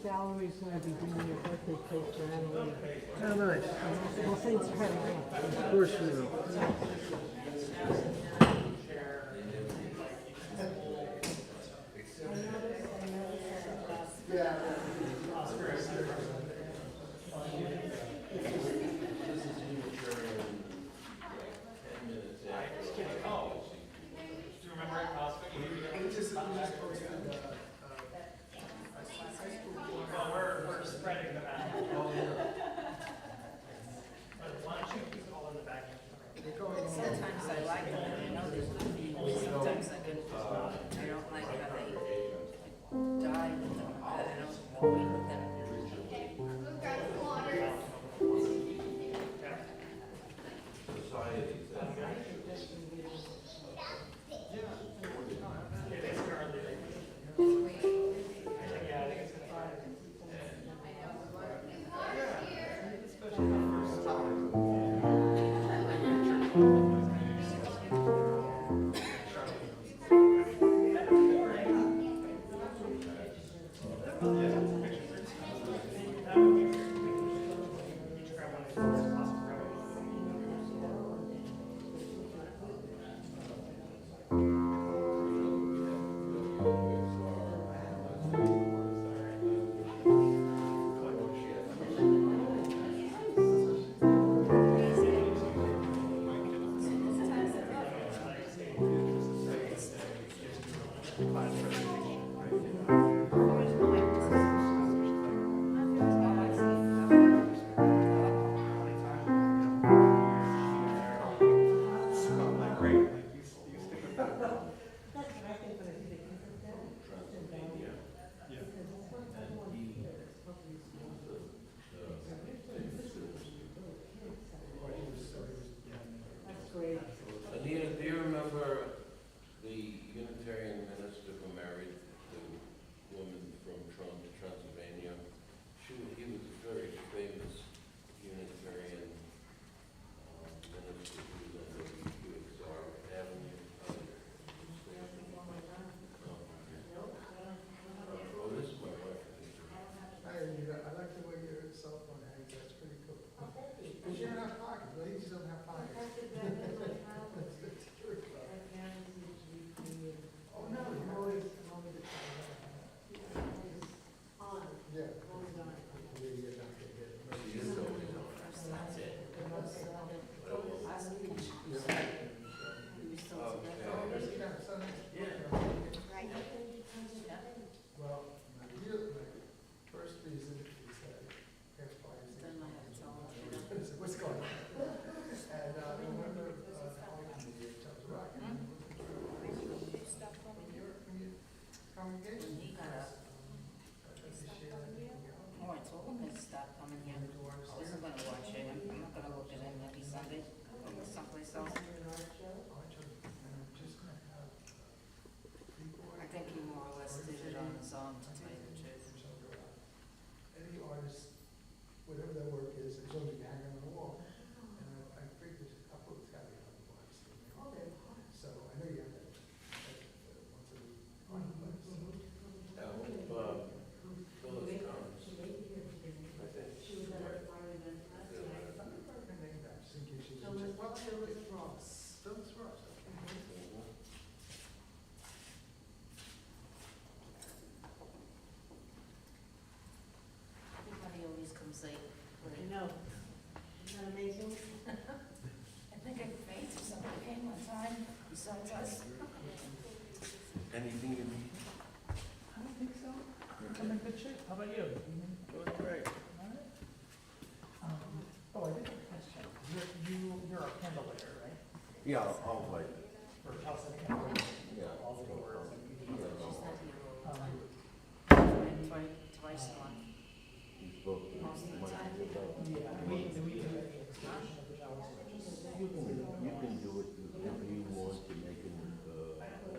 Valerie's gonna be doing your birthday cake for Annalene. Oh, nice. Well, thanks for having me. Of course you will. Sometimes I like them, I know there's sometimes I don't like how they die with them, I don't agree with them. Anita, do you remember the Unitarian minister who married the woman from Transylvania? He was a very famous Unitarian minister who was on the UUCCN Avenue. Oh, this is my wife. Hi, Anita. I like the way your cell phone hangs. That's pretty cool. Because you don't have pockets. Ladies don't have pockets. Oh, no, you always. Yeah. Yeah, not to hit. She is always on. That's it. Well, my first reason is that half buyers. What's going on? And one of the committee tells Rock. Congregation. He got up. Oh, I told him to stop coming here. I wasn't gonna watch it, I'm not gonna look at him every Sunday, go someplace else. I think he more or less did it on his own, to tell you the truth. Any artist, whatever their work is, it's only hanging on the wall. And I think there's a couple that's got to be on the wall. So I know you have that once a week on the place. Phyllis comes. I think. Phyllis Ross. Phyllis Ross, okay. Everybody always comes late. I know. Isn't that amazing? I think I fainted or somebody came one time, besides us. Anything you need? I don't think so. I'm in good shape. How about you? Doing great. All right. Oh, I did have a question. You're a candle lighter, right? Yeah, I'll wait. For house and candle. Yeah. All the doors. She's not here all the time. Twice a month. You spoke to Most of the Mike time. about- Yeah, do we do any extension of the shower? You can do it if you want to make an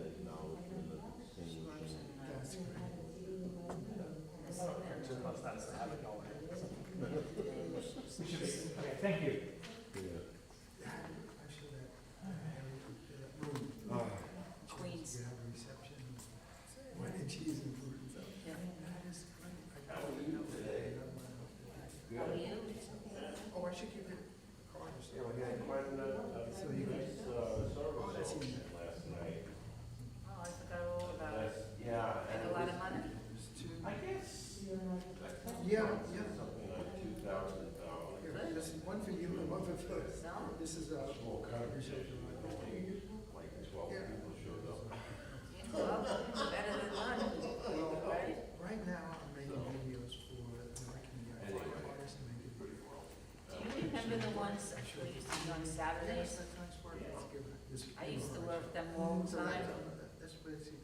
acknowledgement of the She works distinguishing. in, That's great. Plus that's the habit going. We should be, okay, thank you. Yeah. I'm sure that room, Queens. you have a reception, wine and cheese and food and stuff. Yeah. That is great. So you guys, last night. Oh, I forgot all about it. Yeah, Make a lot of money? I guess. Yeah. Something like $2,000. Here, this is one for you and one for Phil. No? This is, Small conversation, like 12 Yeah. people showed up. Well, better than none, right? right now, I'm making videos for American artists and making pretty well. Do you remember the ones that we used to do on Saturdays? I used to work them all the time.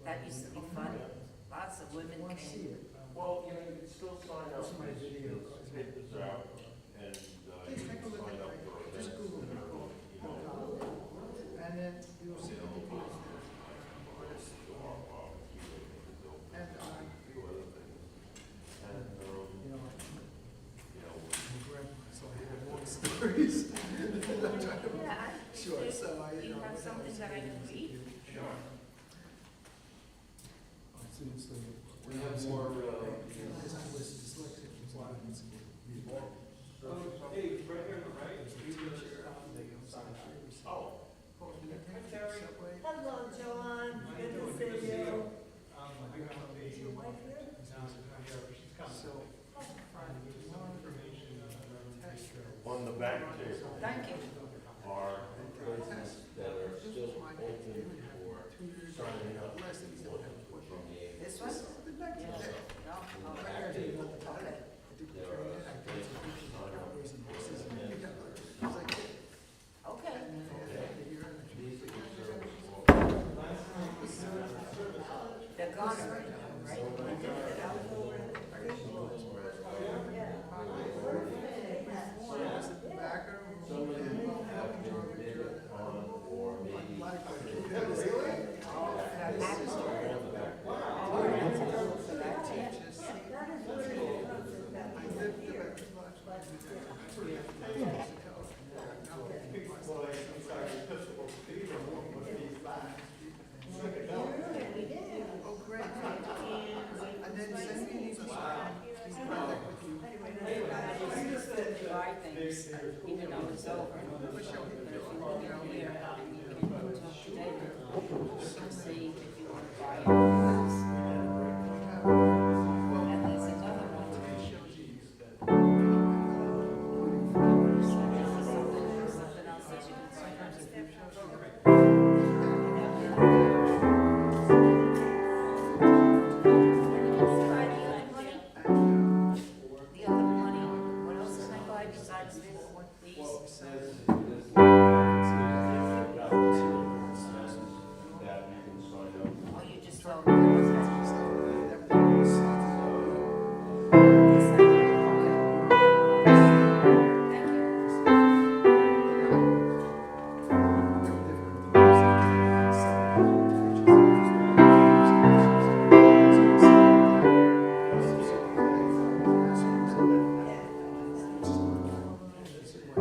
That used to be fun. Lots of women Want to see came. it? Well, you know, you can still sign up. This is my video. His papers are out, and Please you take a can look sign at up it, for just events. Google it. And then you'll see the videos there. Artists. And, Do other things. And, you know, you know, my grandma, so I have long stories. Yeah, Sure, so I, do you have something that I can read? sure. Seriously. We have more, As I was dyslexic, it was a lot of music. Hey, right here on the right, oh, Hello, John. Good to see you. Is your wife here? She's coming. So, Some information, on the back table Thank you. are places that are still open for signing up from the age. This one? Yeah. No? Oh, okay. Okay. Okay. They're gone already, right? On or maybe. Oh, great. And then send me these. Buy things, even though it's over. But if you look in here, you can talk to David and see if you want to buy it. And there's another one. Something else that you can sign up. Buy the other money. The other money, what else can I buy besides this, these? That you can sign up. Oh, you just told me. Thank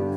you.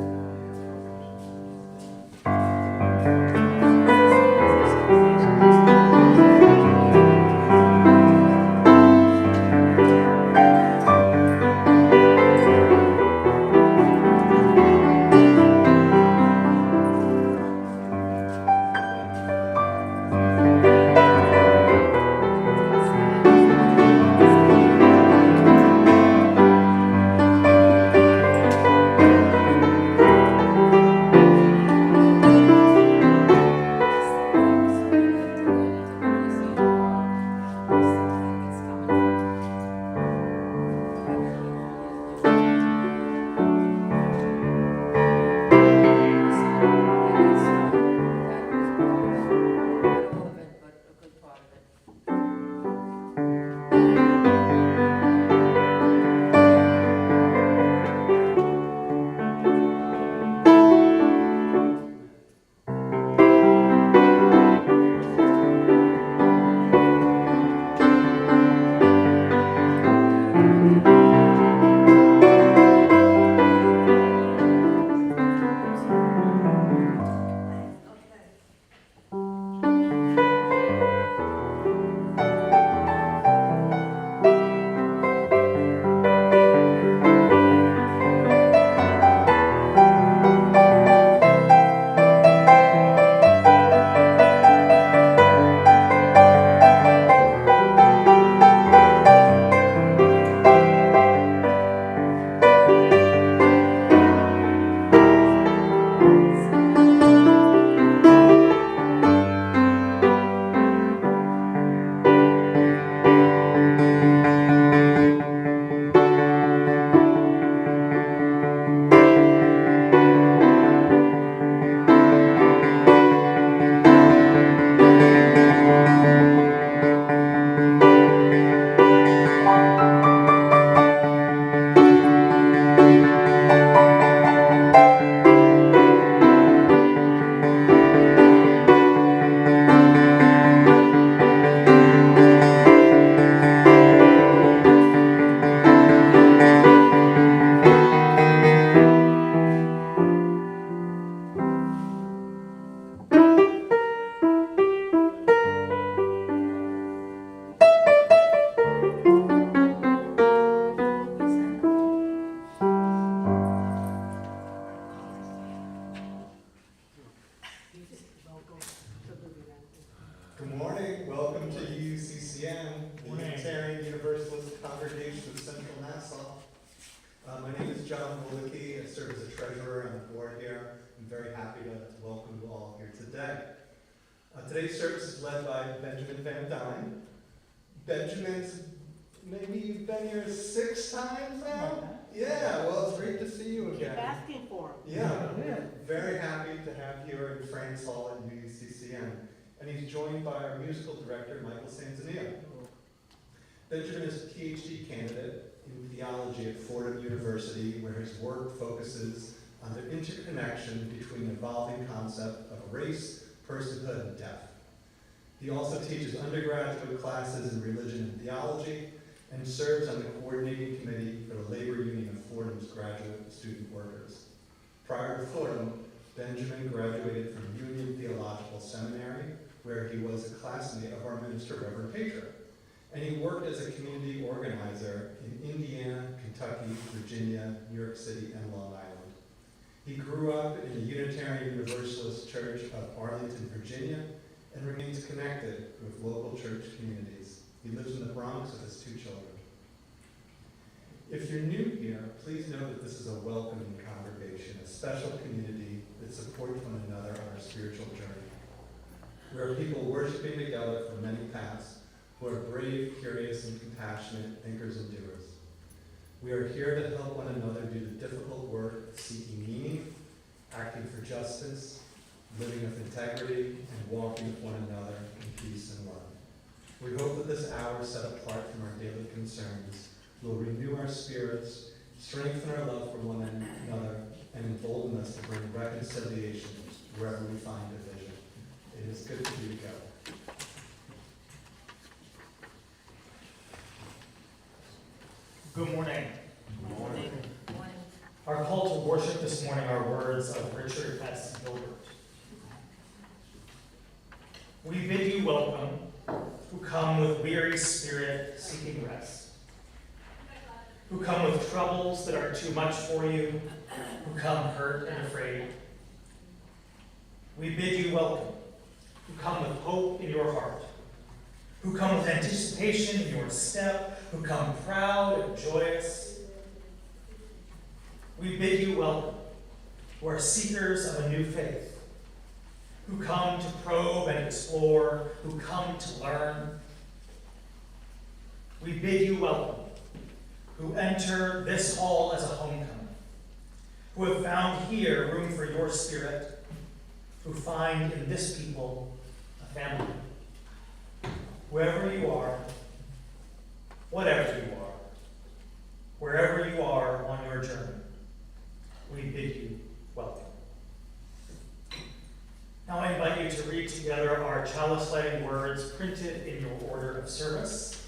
Today's service is led by Benjamin Van Dyne. Benjamin's, maybe you've been here 6 times now? Yeah, well, it's great to see you Keep again. asking for him. Yeah, we're very happy to have you here in Frank's Hall at UUCCN. And he's joined by our musical director, Michael Sanzanillo. Benjamin is a PhD candidate in theology at Fordham University, where his work focuses on the interconnection between the evolving concept of race, personhood, and death. He also teaches undergraduate classes in religion and theology, and serves on the coordinating committee for the labor union of Fordham's graduate student workers. Prior to Fordham, Benjamin graduated from Union Theological Seminary, where he was a classmate of our minister, Reverend Petra. And he worked as a community organizer in Indiana, Kentucky, Virginia, New York City, and Long Island. He grew up in the Unitarian Universalist Church of Arlington, Virginia, and remains connected with local church communities. He lives in the Bronx with his 2 children. If you're new here, please know that this is a welcoming congregation, a special community that supports one another on our spiritual journey. We are people worshiping together from many paths, who are brave, curious, and compassionate thinkers and doers. We are here to help one another do the difficult work of seeking meaning, acting for justice, living with integrity, and walking with one another in peace and love. We hope that this hour set apart from our daily concerns will renew our spirits, strengthen our love for one another, and embolden us to bring reconciliation wherever we find division. It is good for you to go. Good morning. Good morning. Our call to worship this morning are words of Richard S. Gilbert. We bid you welcome, who come with weary spirit seeking rest, who come with troubles that are too much for you, who come hurt and afraid. We bid you welcome, who come with hope in your heart, who come with anticipation in your step, who come proud and joyous. We bid you welcome, who are seekers of a new faith, who come to probe and explore, who come to learn. We bid you welcome, who enter this hall as a homecoming, who have found here room for your spirit, who find in this people a family. Whoever you are, whatever you are, wherever you are on your journey, we bid you welcome. Now I invite you to read together our chalice lighting words printed in your order of service.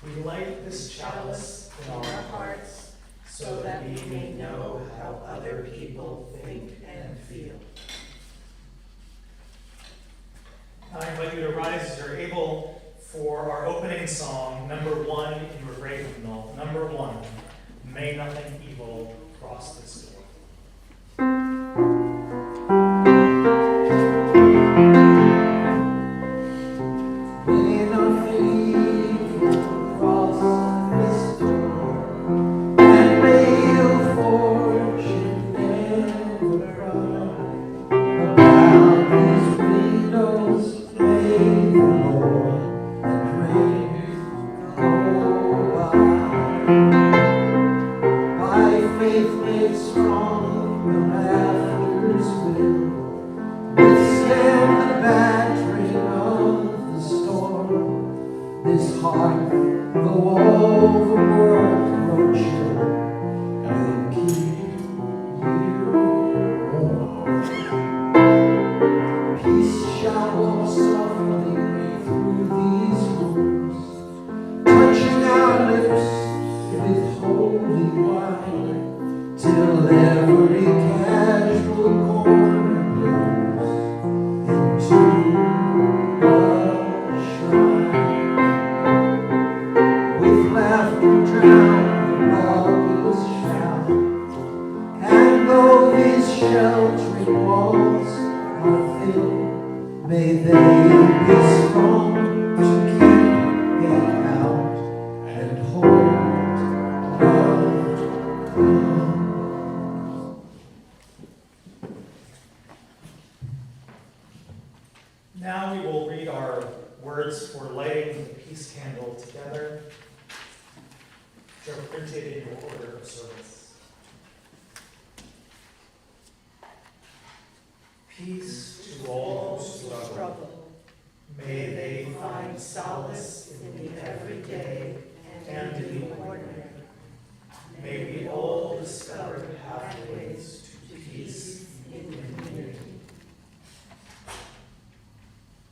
We light this chalice in our hearts so that we may know how other people think and feel. I invite you to rise as you're able for our opening song, number 1 in your great hymnal. Number 1, May Nothing Evil Cross This Door. May nothing evil cross this door, and may your fortune never cry. About these windows, may the Lord and praise go by. By faith made strong, the rafters will withstand the battering of the storm. This heart, though all the world grow chill, will keep you warm. Peace shall walk softly through these rooms, touching our lips with holy wine, till every casual corner blooms into a shrine. printed in your order of service. Peace to all who struggle. May they find solace in the everyday and in the ordinary. May we all discover pathways to peace in the community.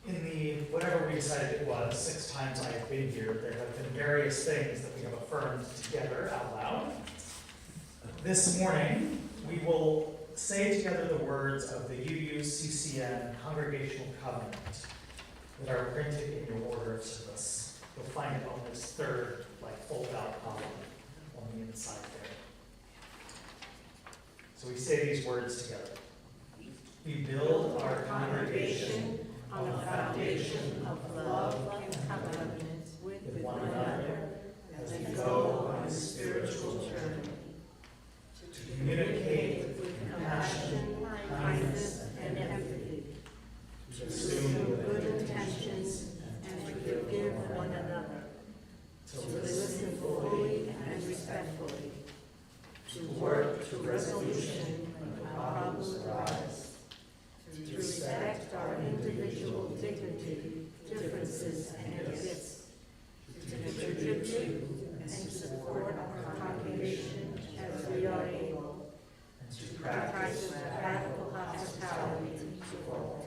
In the, whatever we decided it was, 6 times I have been here, there have been various things that we have affirmed together out loud. This morning, we will say together the words of the UUCCN Congregational Covenant that are printed in your order of service. You'll find it on this third, fold-out column on the inside there. So we say these words together. We build our congregation on a foundation of love and covenant with one another as we go on a spiritual journey to communicate with compassion, kindness, and empathy, to assume good intentions and to forgive one another, to listen fully and respectfully, to work to resolution when problems arise, to respect our individual dignity, differences, and gifts, to contribute and support our congregation as we are able, and to practice radical hospitality to all.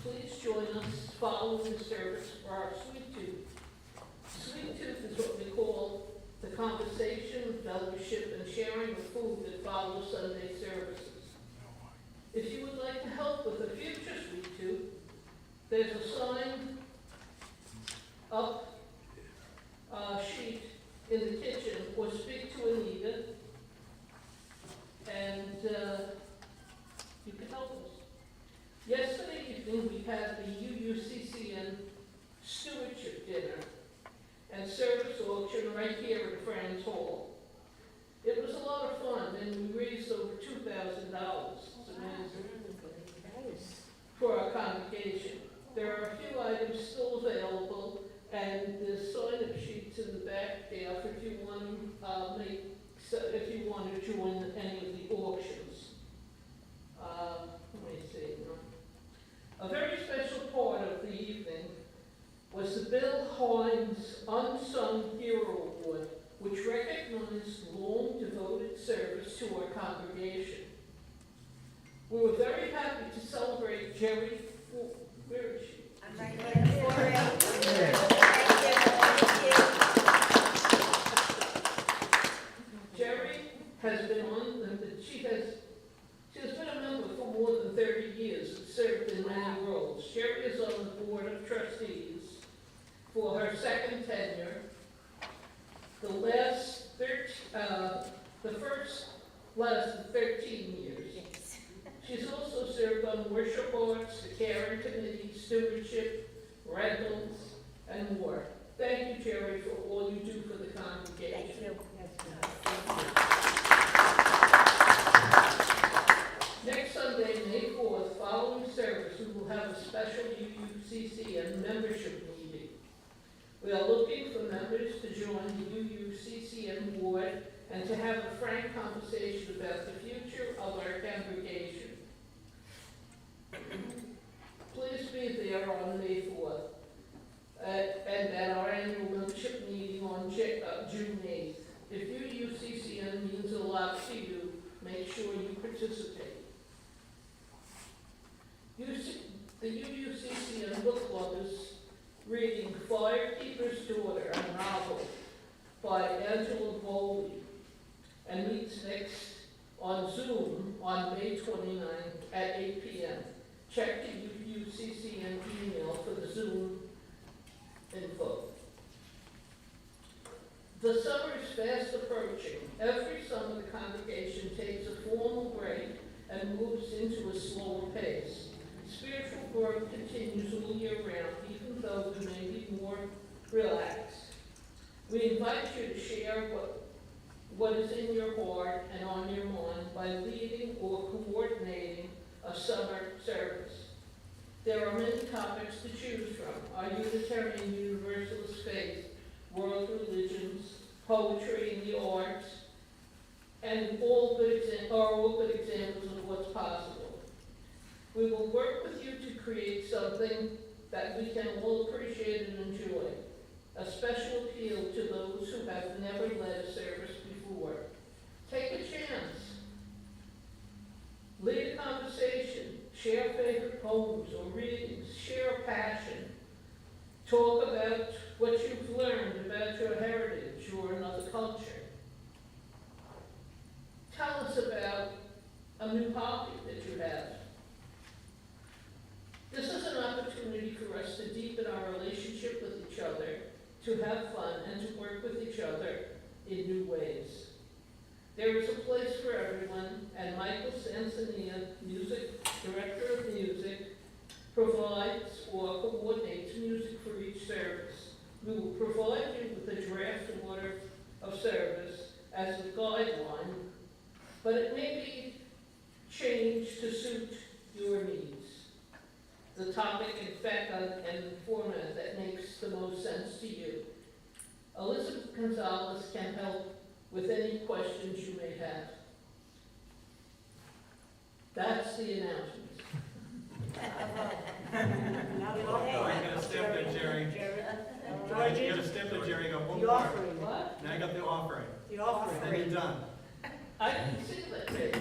Please join us following the service for our Sweet Tooth. Sweet Tooth is what we call the conversation, fellowship, and sharing of food that follows Sunday services. If you would like to help with a future Sweet Tooth, there's a sign up sheet in the kitchen, or speak to Anita, and you can help us. Yesterday evening, we had the UUCCN Stewardship Dinner and Service Auction right here in Fran's Hall. It was a lot of fun, and we raised over $2,000. It's amazing. For our congregation. There are a few items still available, and there's sign-up sheets in the back there if you want to join any of the auctions. Let me see. A very special part of the evening was the Bill Hines Unsung Hero Award, which recognized long devoted service to our congregation. We were very happy to celebrate Jerry. Where is she? I'm right here for you. Jerry has been she has been a member for more than 30 years and served in many roles. Jerry is on the Board of Trustees for her second tenure. The first lasted 13 years. She's also served on worship boards, the caring committee, stewardship, rentals, and more. Thank you, Jerry, for all you do for the congregation. Thank you. Next Sunday, May 4th, following service, we will have a special UUCCN membership meeting. We are looking for members to join the UUCCN board and to have a frank conversation about the future of our congregation. Please be there on May 4th and at our annual membership meeting on June 8th. If UUCCN means a lot to you, make sure you participate. The UUCCN book club is reading Firekeeper's Daughter, a novel by Angela Bowley, and meets next on Zoom on May 29th at 8 p.m. Check the UUCCN email for the Zoom info. The summer is fast approaching. Every summer, the congregation takes a formal break and moves into a slower pace. Spiritual growth continues all year round, even though we may be more relaxed. We invite you to share what is in your heart and on your mind by leading or coordinating a summer service. There are many topics to choose from: our Unitarian Universalist faith, world religions, poetry and the arts, and all good examples of what's possible. We will work with you to create something that we can all appreciate and enjoy. A special appeal to those who have never led a service before. Take a chance. Lead a conversation. Share favorite poems or readings. Share a passion. Talk about what you've learned about your heritage or another culture. Tell us about a new hobby that you have. This is an opportunity for us to deepen our relationship with each other, to have fun, and to work with each other in new ways. There is a place for everyone, and Michael Sansania, Director of Music, provides or coordinates music for each service. We will provide you with a draft order of service as a guideline, but it may be changed to suit your needs. The topic, in fact, and the format that makes the most sense to you. Elizabeth Gonzalez can help with any questions you may have. That's the announcement. Now we all Oh, you have. got a step there, Jerry. George, You got a step there, Jerry, got one the more. offering, What? Now you got the offering. the Then offering. you're done. I didn't see that page.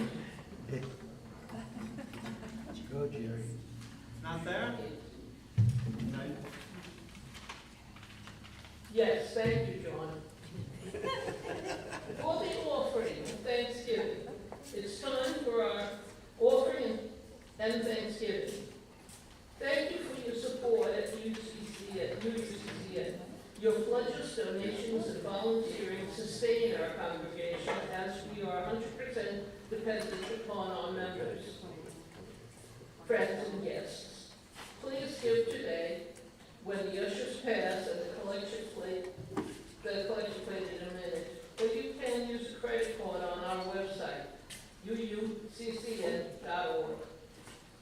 Go, Jerry. Not there? No. Yes, thank you, John. For the offering of Thanksgiving, it's time for our offering and Thanksgiving. Thank you for your support at UUCCN. Your pledges, donations, and volunteering sustain our congregation as we are 100% dependent upon our members, friends, and guests. Please give today when the ushers pass and the collection plate in a minute. But you can use a credit card on our website, UUCCN.org.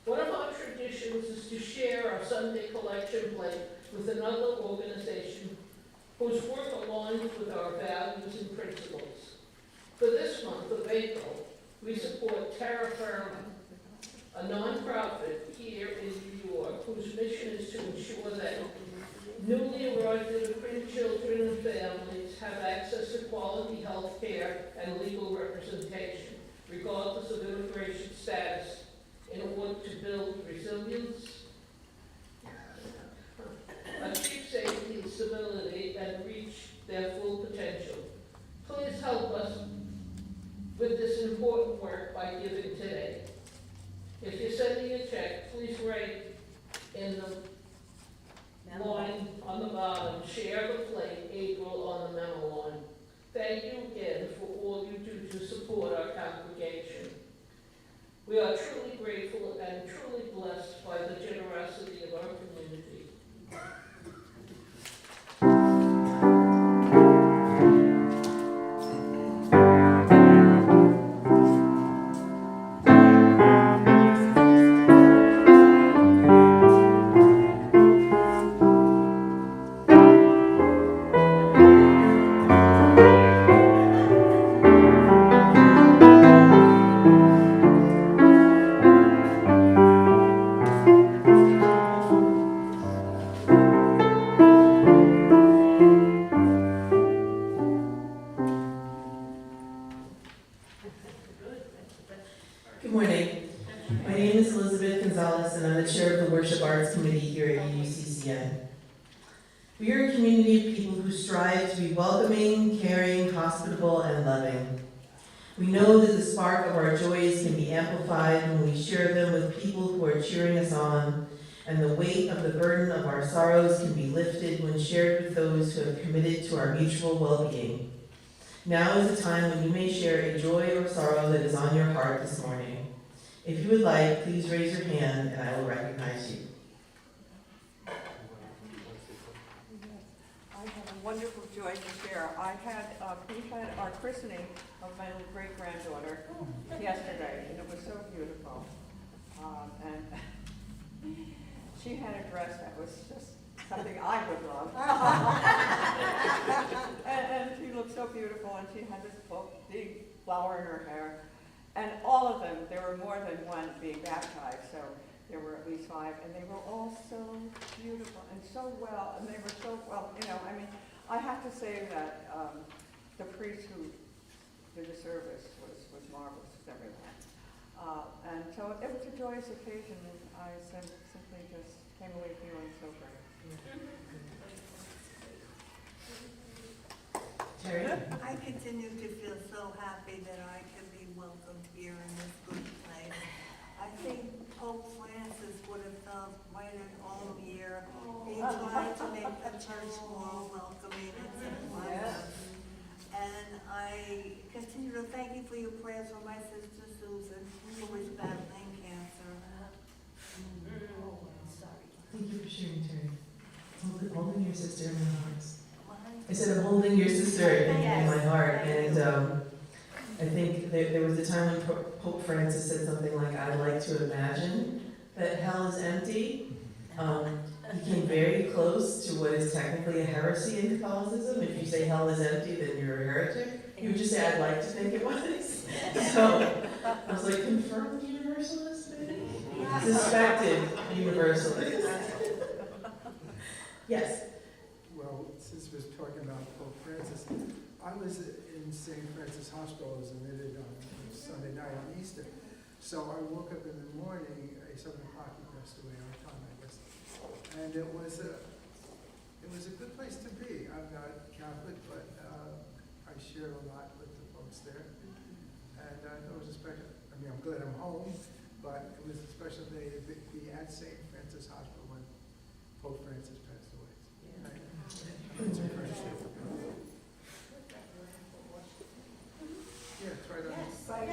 One of our traditions is to share our Sunday collection plate with another organization whose work aligns with our values and principles. For this month of April, we support Terra Firma, a nonprofit here in New York whose mission is to ensure that newly arrived immigrant children and families have access to quality health care and legal representation, regardless of immigration status, in order to build resilience, achieve safety and stability, and reach their full potential. Please help us with this important work by giving today. If you're sending a check, please write in the line on the bottom, share the plate, April, on the memo line. Thank you again for all you do to support our congregation. We are truly grateful and truly blessed by the generosity of our community. Good morning. My name is Elizabeth Gonzalez, and I'm the chair of the Worship Arts Committee here at UUCCN. We are a community of people who strive to be welcoming, caring, hospitable, and loving. We know that the spark of our joys can be amplified when we share them with people who are cheering us on and the weight of the burden of our sorrows can be lifted when shared with those who have committed to our mutual well-being. Now is the time when you may share a joy or sorrow that is on your heart this morning. If you would like, please raise your hand and I will recognize you. I have a wonderful joy to share. We had our christening of my little great-granddaughter yesterday, and it was so beautiful. And she had a dress that was just something I would love. and she looked so beautiful, and she had this big flower in her hair. And all of them, there were more than one being baptized, so there were at least 5, and they were all so beautiful and so well, and they were so well, I mean, I have to say that the priest who did the service was marvelous with everyone. And so it was a joyous occasion, and I simply just came away feeling so great. Terry? I continue to feel so happy that I can be welcomed here in this good place. I think Pope Francis would have felt quite an all year. He tried to make the church more welcoming and supportive. And I continue to thank you for your prayers for my sister Susan, who is battling cancer. Thank you for sharing, Terry. Holding your sister in my heart. I said I'm holding your sister in my heart, and I think there was a time when Pope Francis said something like, "I'd like to imagine that hell is empty." He came very close to what is technically a heresy in Catholicism. If you say hell is empty, then you're a heretic. He would just say, "I'd like to think it was." So I was like, confirmed universalist, maybe? Suspected universalist. Yes. Well, since we're talking about Pope Francis, I was in St. Francis Hospital, I was admitted on Sunday night on Easter. So I woke up in the morning, at 7 o'clock, he passed away our time, I guess. And it was a good place to be. I'm not Catholic, but I shared a lot with the folks there. And it was a special, I'm glad I'm home, but it was a special day to be at St. Francis Hospital when Pope Francis passed away. Right? It's a friendship. Yeah, it's right on. Right.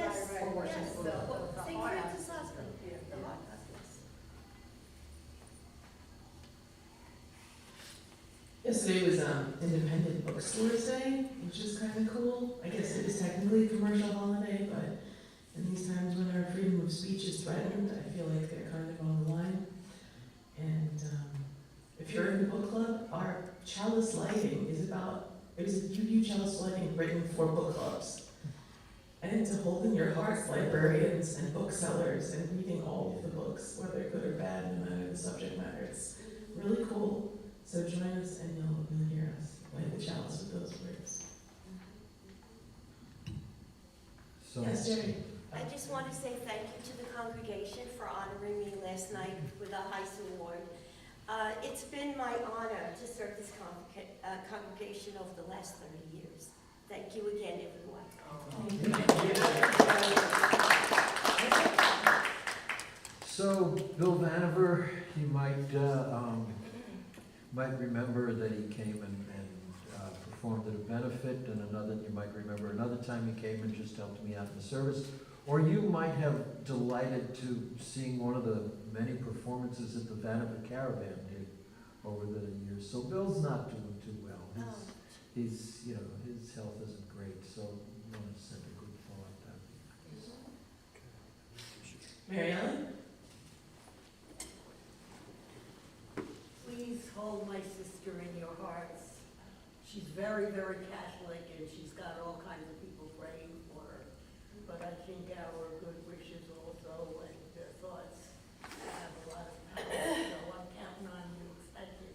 Washington Boulevard. St. Francis Hospital, the heart hospice. Yesterday was Independent Bookstores Day, which is kind of cool. I guess it is technically a commercial holiday, but in these times when our freedom of speech is threatened, I feel like they're kind of on the line. And if you're in the book club, our chalice lighting is it was a UU chalice lighting written for book clubs. And to hold in your hearts librarians and booksellers and reading all of the books, whether good or bad, no matter the subject matter. It's really cool. So join us and you'll hear us light the chalice with those words. So, Yes, Jerry. I just want to say thank you to the congregation for honoring me last night with a Heise Award. It's been my honor to serve this congregation over the last 30 years. Thank you again, everyone. so Bill Vanover, you might remember that he came and performed at a benefit, and you might remember another time he came and just helped me out in the service. Or you might have delighted to seeing one of the many performances that the Vanover Caravan did over the years. So Bill's not doing too well. His health isn't great, so I want to send a good thought out. Mary Ellen? Please hold my sister in your hearts. She's very, very Catholic, and she's got all kinds of people praying for her. But I think our good wishes also and their thoughts have a lot of power. So I'm counting on you. Thank you.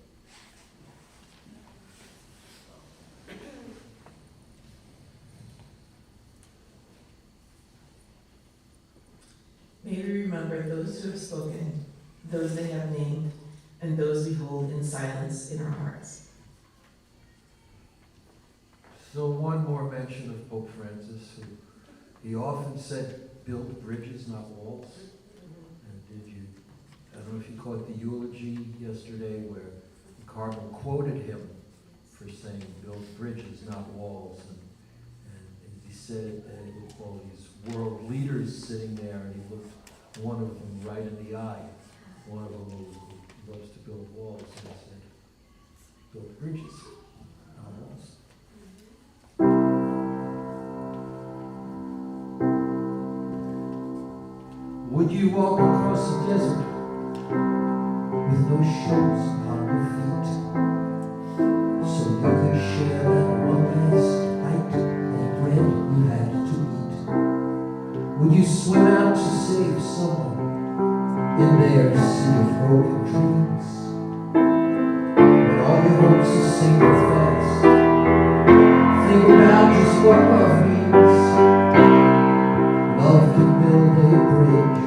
May we remember those who have spoken, those they have named, and those we hold in silence in our hearts. So one more mention of Pope Francis, who he often said, build bridges, not walls. And did you don't know if you caught the eulogy yesterday where the cardinal quoted him for saying build bridges, not walls. And he said it, and he looked all these world leaders sitting there, and he looked one of them right in the eye. One of them who loves to build walls, and he said, build bridges, not walls. Would you walk across the desert with no shoes on your feet, so you could share that one last bite of bread you had to eat? Would you swim out to save someone in their sea of broken dreams, when all your hopes are sinking fast? Think about just what love means. Love can build a bridge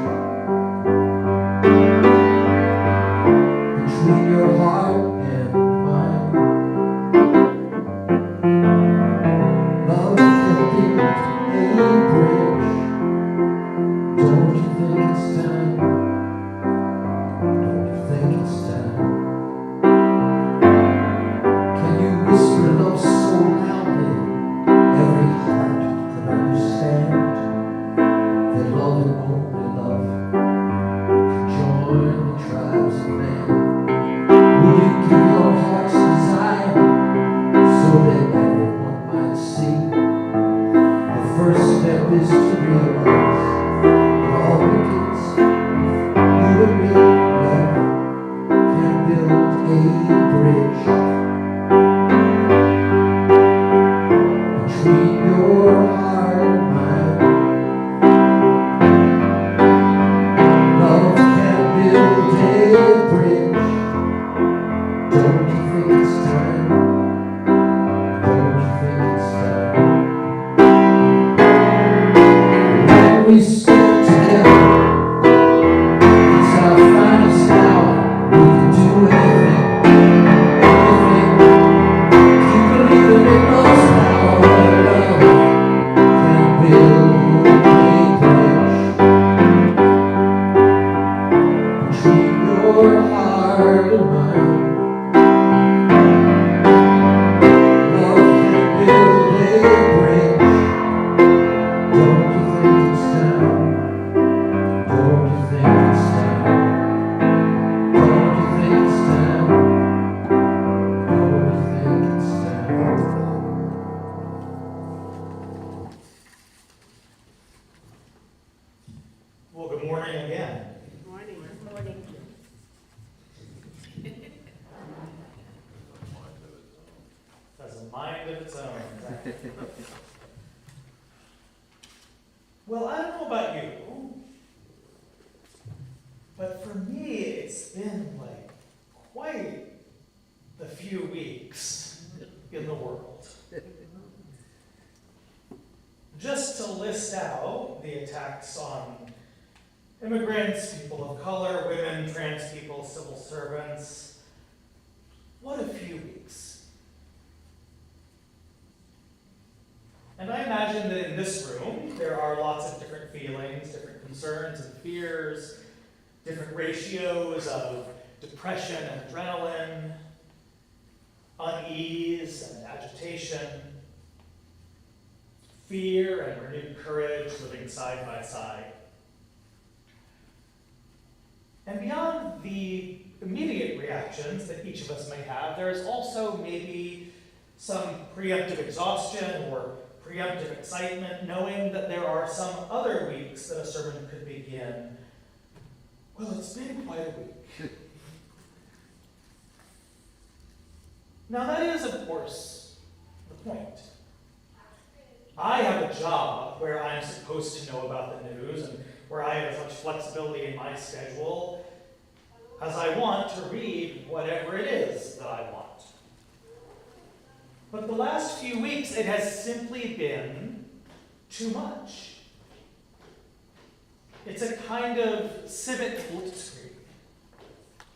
between your heart and mine. Love can build a bridge. Don't you think it's time? Don't you think it's time? Can you whisper love so loudly every heart could understand that love and only love can join the tribes of man? Will you give your heart's desire so that everyone might see? The first step is to realize that all begins with you and me. Love can build a bridge between your heart and mine. Love can build a bridge. Don't you think it's time? Don't you think it's time? When we stick together, it's our finest hour. We can do anything, anything. Keep believing in love's power. Love can build a bridge between your heart and mine. Love can build a bridge. Don't you think it's time? Don't you think it's time? Don't you think it's time? Don't you think it's time? Well, good morning again. Morning. Morning. Has a mind of its own. Well, I don't know about you, but for me, it's been like quite the few weeks in the world. Just to list out the attacks on immigrants, people of color, women, trans people, civil servants, what a few weeks. And I imagine that in this room, there are lots of different feelings, different concerns and fears, different ratios of depression and adrenaline, unease and agitation, fear and renewed courage living side by side. And beyond the immediate reactions that each of us may have, there is also maybe some preemptive exhaustion or preemptive excitement, knowing that there are some other weeks that a sermon could begin. Well, it's been quite a week. Now that is, of course, the point. I have a job where I'm supposed to know about the news and where I have as much flexibility in my schedule as I want to read whatever it is that I want. But the last few weeks, it has simply been too much. It's a kind of civic blitzkrieg,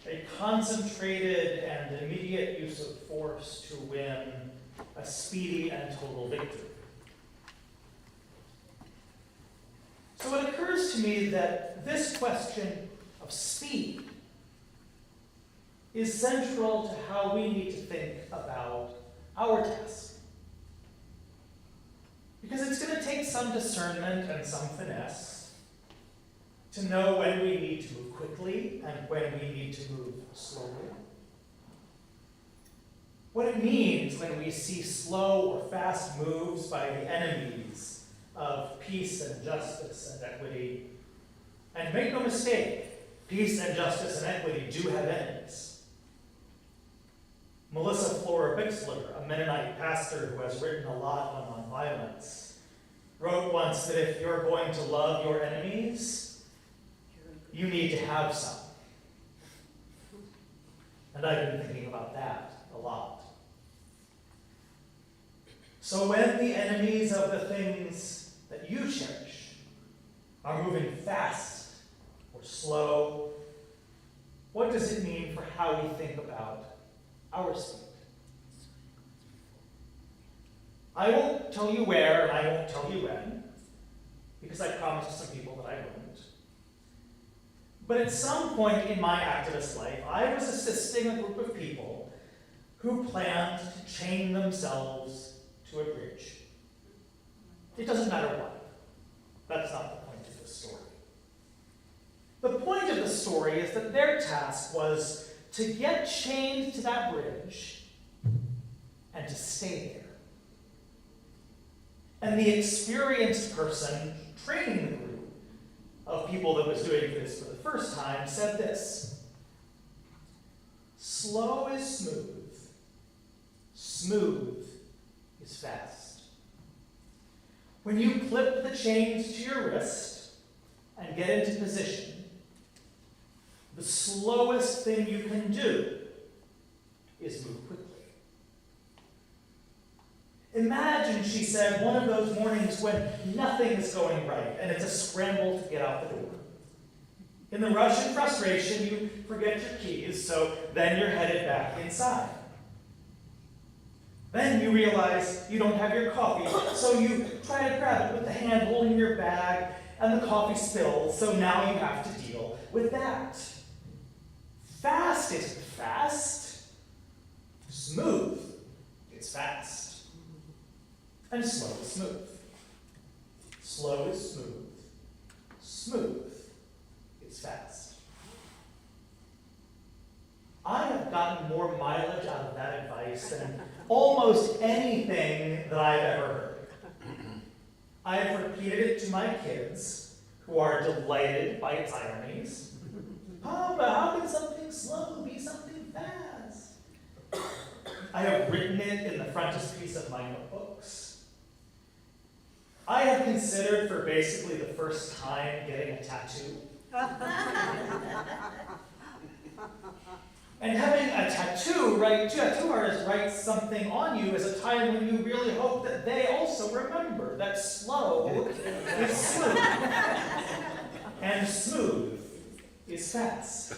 a concentrated and immediate use of force to win a speedy and total victory. So it occurs to me that this question of speed is central to how we need to think about our task. Because it's going to take some discernment and some finesse to know when we need to move quickly and when we need to move slowly. What it means when we see slow or fast moves by the enemies of peace and justice and equity. And make no mistake, peace and justice and equity do have enemies. Melissa Flora Bixler, a Mennonite pastor who has written a lot on nonviolence, wrote once that if you're going to love your enemies, you need to have some. And I've been thinking about that a lot. So when the enemies of the things that you cherish are moving fast or slow, what does it mean for how we think about our speed? I won't tell you where and I won't tell you when, because I promised some people that I wouldn't. But at some point in my activist life, I was assisting a group of people who planned to chain themselves to a bridge. It doesn't matter what. That's not the point of the story. The point of the story is that their task was to get chained to that bridge and to stay there. And the experienced person training the group of people that was doing this for the first time said this: slow is smooth, smooth is fast. When you clip the chains to your wrist and get into position, the slowest thing you can do is move quickly. Imagine, she said, one of those mornings when nothing is going right and it's a scramble to get out the door. In the rush and frustration, you forget your keys, so then you're headed back inside. Then you realize you don't have your coffee, so you try to grab it with the hand holding your bag, and the coffee spills, so now you have to deal with that. Fast isn't fast. Smooth is fast. And slow is smooth. Slow is smooth. Smooth is fast. I have gotten more mileage out of that advice than almost anything that I've ever heard. I have repeated it to my kids, who are delighted by its ironies. Papa, how can something slow be something fast? I have written it in the frontispiece of my notebooks. I have considered for basically the first time getting a tattoo. And having a tattoo, tattoo artist write something on you is a time when you really hope that they also remember that slow is smooth. And smooth is fast.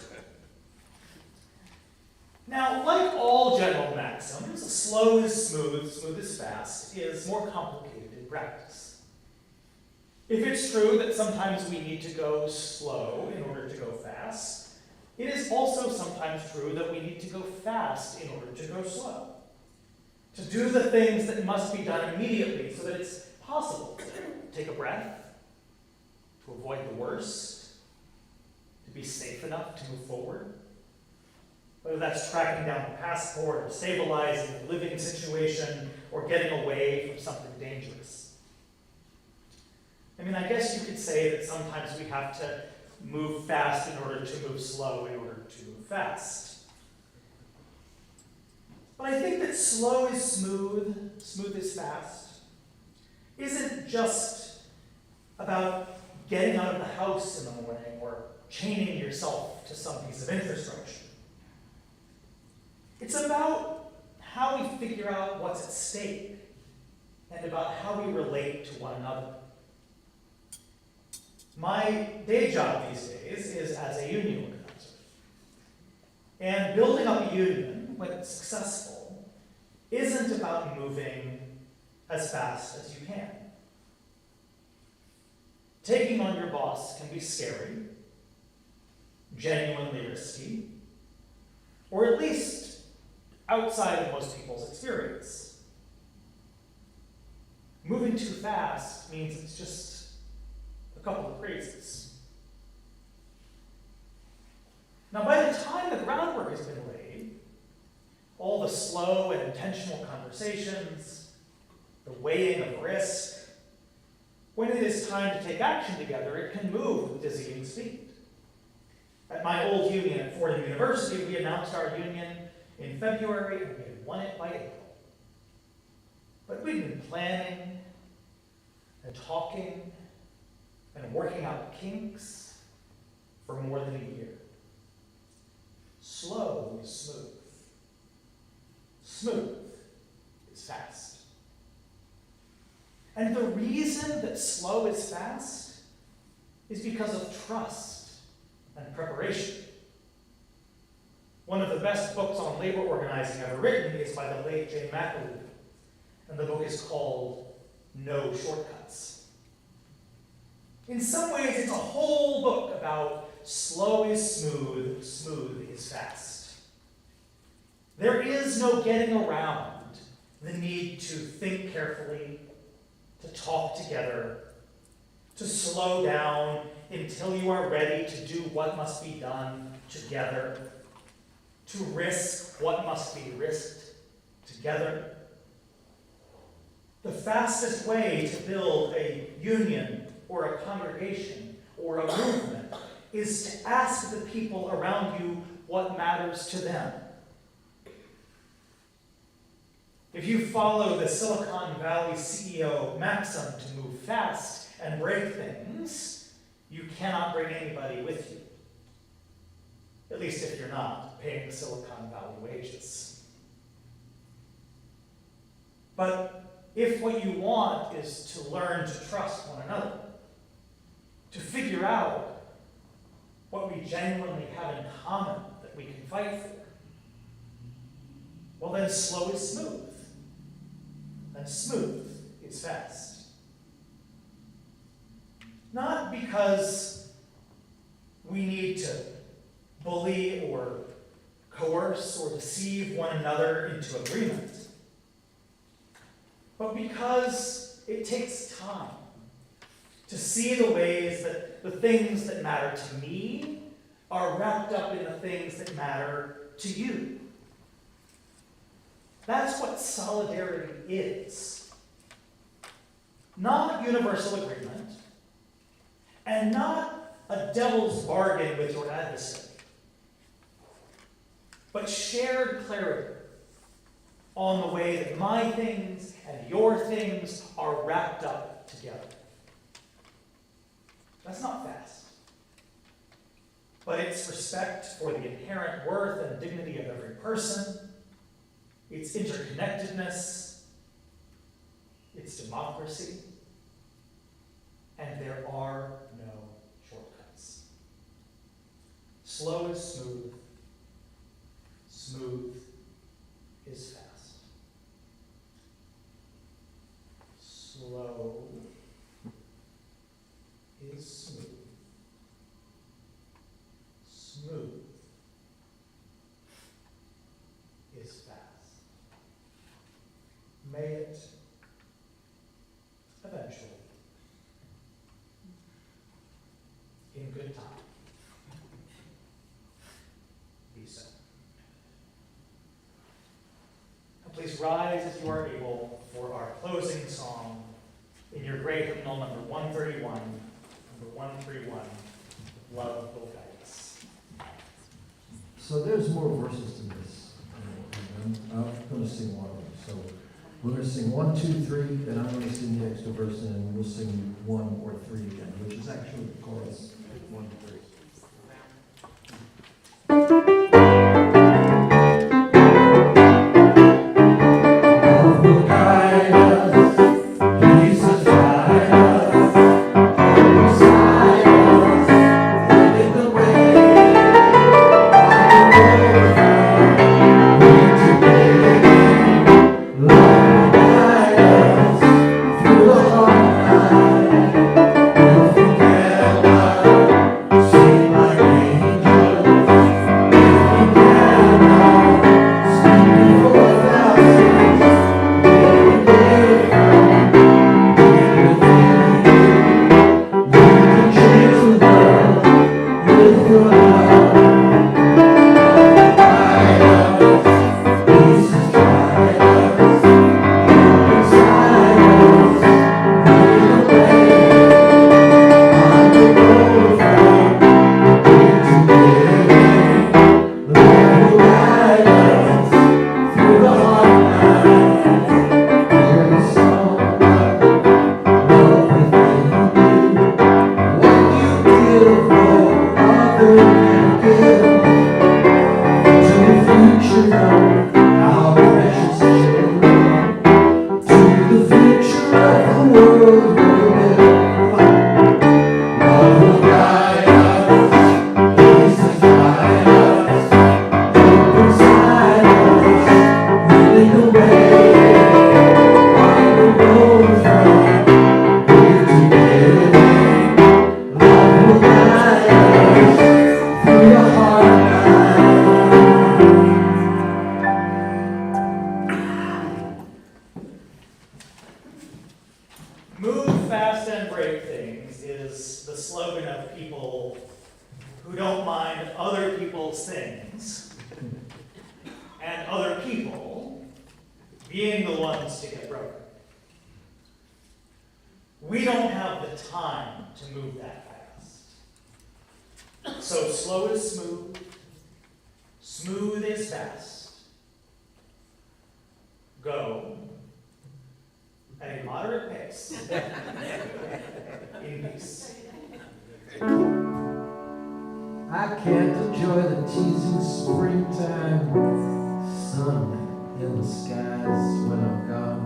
Now, like all general maxims, slow is smooth, smooth is fast, is more complicated in practice. If it's true that sometimes we need to go slow in order to go fast, it is also sometimes true that we need to go fast in order to go slow. To do the things that must be done immediately so that it's possible to take a breath, to avoid the worst, to be safe enough to move forward. Whether that's tracking down a passport or stabilizing a living situation or getting away from something dangerous. I mean, I guess you could say that sometimes we have to move fast in order to move slow in order to move fast. But I think that slow is smooth, smooth is fast, isn't just about getting out of the house in the morning or chaining yourself to some piece of infrastructure. It's about how we figure out what's at stake and about how we relate to one another. My day job these days is as a union organizer. And building up a union, when it's successful, isn't about moving as fast as you can. Taking on your boss can be scary, genuinely risky, or at least outside of most people's experience. Moving too fast means it's just a couple of crazies. Now, by the time the groundwork has been laid, all the slow and intentional conversations, the weighing of risk, when it is time to take action together, it can move with dizzying speed. At my old union at Fordham University, we announced our union in February, and we had won it by April. But we'd been planning and talking and working out kinks for more than a year. Slow is smooth. Smooth is fast. And the reason that slow is fast is because of trust and preparation. One of the best books on labor organizing ever written is by the late Jane McAloo, and the book is called No Shortcuts. In some ways, it's a whole book about slow is smooth, smooth is fast. There is no getting around the need to think carefully, to talk together, to slow down until you are ready to do what must be done together, to risk what must be risked together. The fastest way to build a union or a congregation or a movement is to ask the people around you what matters to them. If you follow the Silicon Valley CEO maxim to move fast and break things, you cannot bring anybody with you. At least if you're not paying the Silicon Valley wages. But if what you want is to learn to trust one another, to figure out what we genuinely have in common that we can fight for, well then slow is smooth, and smooth is fast. Not because we need to bully or coerce or deceive one another into agreement, but because it takes time to see the ways that the things that matter to me are wrapped up in the things that matter to you. That's what solidarity is. Not universal agreement, and not a devil's bargain with your adversary, but shared clarity on the way that my things and your things are wrapped up together. That's not fast. But it's respect for the inherent worth and dignity of every person, its interconnectedness, its democracy, and there are no shortcuts. Slow is smooth, smooth is fast. Slow is smooth, smooth is fast. May it eventually, in good time, be so. Now please rise as you are able for our closing song in your great hymnal number 131, number 131, Love Will Guide Us. So there's more verses to this. And I'm going to sing one of them. So we're going to sing 1, 2, 3, then I'm going to sing the extra verse, and then we'll sing 1 or 3 again, which is actually the chorus 1, 3. Love will guide us, Jesus guide us, beside us, leading the way. Sing slogan of people who don't mind other people's things and other people being the ones to get broken. We don't have the time to move that fast. So slow is smooth, smooth is fast. Go at a moderate pace in peace. I can't enjoy the teasing springtime sun in the skies when I'm gone.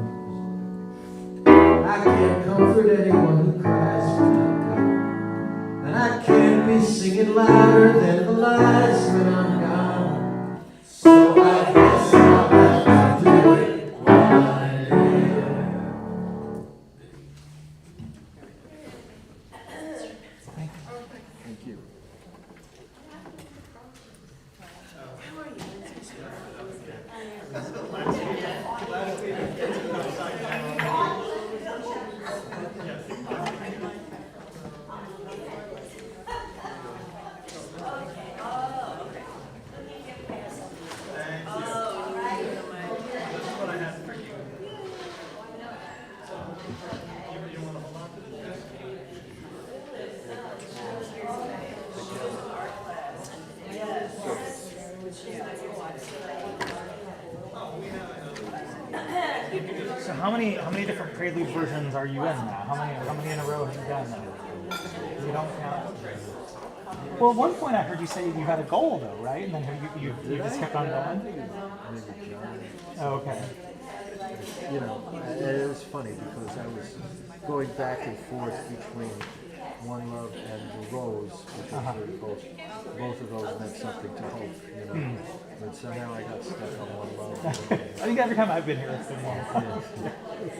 I can't comfort anyone who cries when I'm gone. And I can't be singing louder than the lies when I'm gone. So I guess I'll have to do it while I'm here. Thank you. So how many different Prelude versions are you in now? How many in a row have you done now? You don't count. Well, at one point I heard you say you had a goal though, right? And then you just kept on going. Oh, okay. You know, it was funny because I was going back and forth between One Love and The Rose, which are both of those meant something to hope, you know. But so now I got stuck on One Love. I think every time I've been here, it's been one. Yeah.